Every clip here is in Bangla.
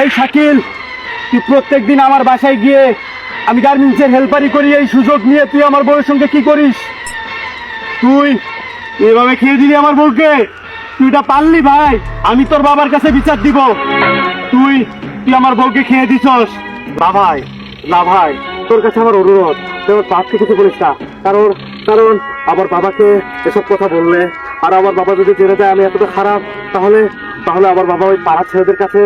এই শাকিল, তুই প্রত্যেকদিন আমার বাসায় গিয়ে আমি গার্মেন্টসের হেল্পারি করি, এই সুযোগ নিয়ে তুই আমার বউয়ের সঙ্গে কি করিস? তুই এভাবে খেয়ে দিলি আমার বউকে। তুই এটা পারলি ভাই? আমি তোর বাবার কাছে বিচার দিব। তুই তুই আমার বউকে খেয়ে দিছস। না ভাই, না ভাই, তোর কাছে আমার অনুরোধ, তোর বাপকে কিছু বলিস না। কারণ কারণ আমার বাবাকে এসব কথা বললে আর আমার বাবা যদি জেনে যায় আমি এতটা খারাপ, তাহলে তাহলে আমার বাবা ওই পাড়ার ছেলেদের কাছে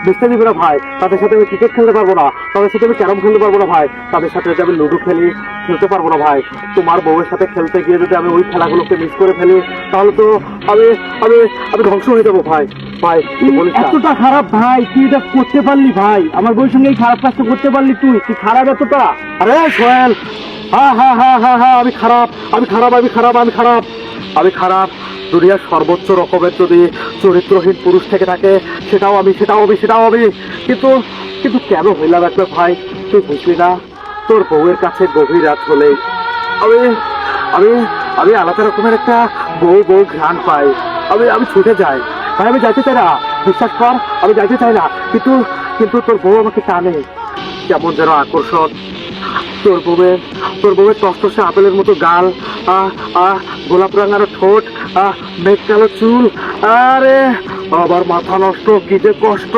মিশতে দিবে না ভাই। তাদের সাথে আমি ক্রিকেট খেলতে পারবো না, তাদের সাথে আমি ক্যারম খেলতে পারবো না ভাই, তাদের সাথে যদি আমি লুডো খেলতে পারবো না ভাই। তোমার বউয়ের সাথে খেলতে গিয়ে যদি আমি ওই খেলাগুলোকে মিস করে ফেলি, তাহলে তো আমি আমি আমি ধ্বংস হয়ে যাবো ভাই। ভাই এতটা খারাপ ভাই? তুই এটা করতে পারলি ভাই? আমার বউয়ের সঙ্গে এই খারাপ কাজটা করতে পারলি? তুই তুই খারাপ এতটা? আরে সোহেল, হ্যাঁ হ্যাঁ হ্যাঁ হ্যাঁ হ্যাঁ, আমি খারাপ, আমি খারাপ, আমি খারাপ, আমি খারাপ, আমি খারাপ। দুনিয়ার সর্বোচ্চ রকমের যদি চরিত্রহীন পুরুষ থেকে থাকে, সেটাও আমি, সেটাও আমি, সেটাও আমি। কিন্তু কিন্তু কেন হইলাম একবার ভাই, তুই বুঝলি না? তোর বউয়ের কাছে গভীর রাত হলে আমি আমি আমি আলাদা রকমের একটা বউ বউ ঘ্রাণ পাই। আমি আমি ছুটে যাই ভাই, আমি যাইতে চাই না, বিশ্বাস কর, আমি যাইতে চাই না। কিন্তু কিন্তু তোর বউ আমাকে টানে, কেমন যেন আকর্ষণ। তোর বউয়ের টসটসে আপেলের মতো গাল, গোলাপ রাঙানো ঠোঁট, মেঘ কালো চুল, আরে আবার মাথা নষ্ট, কি যে কষ্ট।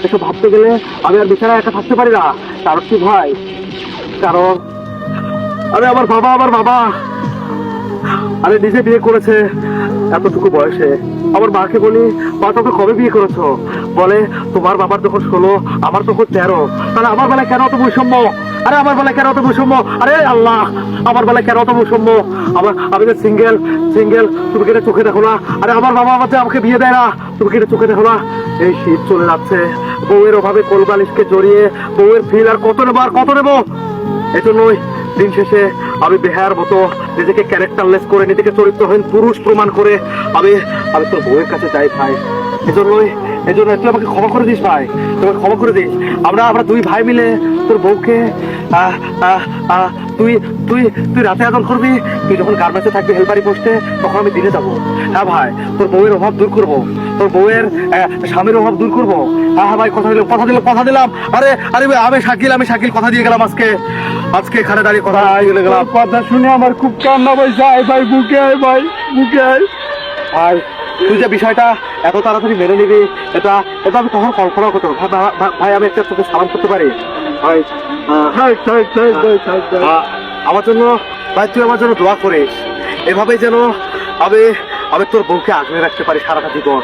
এসব ভাবতে গেলে আমি আর বিছানায় একা থাকতে পারি না। কারণ কি ভাই? কারণ আরে আমার বাবা আরে নিজে বিয়ে করেছে এতটুকু বয়সে। আমার মাকে বলি, মা তোকে কবে বিয়ে করেছো? বলে তোমার বাবার যখন 16, আমার তখন 13। তাহলে আমার বেলায় কেন অত বৈষম্য? আরে আমার বেলায় কেন অত বৈষম্য? আরে আল্লাহ, আমার বেলায় কেন অত বৈষম্য? আমি যে সিঙ্গেল, তুমি কি এটা চোখে দেখো না? আরে আমার বাবা আমাকে বিয়ে দেয় না, তুমি কি এটা চোখে দেখো না? এই শীত চলে যাচ্ছে, বউয়ের অভাবে কোলবালিশকে জড়িয়ে বউয়ের ফিল আর কত নেবো? এজন্যই দিন শেষে আমি বেহায়ার মতো নিজেকে ক্যারেক্টারলেস করে, নিজেকে চরিত্রহীন পুরুষ প্রমাণ করে আমি আমি তোর বউয়ের কাছে যাই ভাই। এজন্য তুই আমাকে ক্ষমা করে দিস ভাই, তোমাকে ক্ষমা করে দিস। আমরা দুই ভাই মিলে তোর বউকে তুই তুই তুই রাতে আদর করবি, তুই যখন গার্মেন্টসে থাকবি হেল্পারি পোস্টে, তখন আমি দিনে যাবো। হ্যাঁ ভাই, তোর বউয়ের অভাব দূর করবো, তোর বউয়ের স্বামীর অভাব দূর করবো। হ্যাঁ ভাই, কথা দিলাম। আরে আরে আমি শাকিল কথা দিয়ে গেলাম। আজকে এখানে দাঁড়িয়ে কথা বলে গেলাম। কথা শুনে আমার খুব কান্না পাইছে। ভাই বুকে আয়, ভাই বুকে আয়। ভাই তুই যে বিষয়টা এত তাড়াতাড়ি মেনে নিবি, এটা আমি কখন কল্পনা করতে পারি? ভাই আমি একটা তোকে সালাম করতে পারি ভাই? আমার জন্য ভাই, তুই আমার জন্য দোয়া করিস, এভাবে যেন আমি তোর বউকে আগলে রাখতে পারি সারাটা জীবন।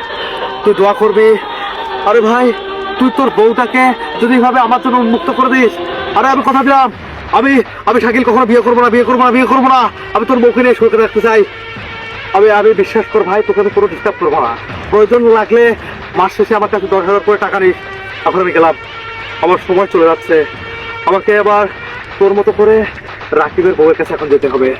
তুই দোয়া করবি। আরে ভাই, তুই তোর বউটাকে যদি এভাবে আমার জন্য উন্মুক্ত করে দিস, আরে আমি কথা দিলাম, আমি শাকিল কখনো বিয়ে করবো না। আমি তোর বউকে নিয়ে সুখে রাখতে চাই। আমি বিশ্বাস কর ভাই, তোকে আমি কোনো ডিস্টার্ব করবো না। প্রয়োজন লাগলে মাস শেষে আমার কাছে 10,000 করে টাকা নিস। এখন আমি গেলাম, আমার সময় চলে যাচ্ছে। আমাকে আবার তোর মতো করে রাকিবের বউয়ের কাছে এখন যেতে হবে।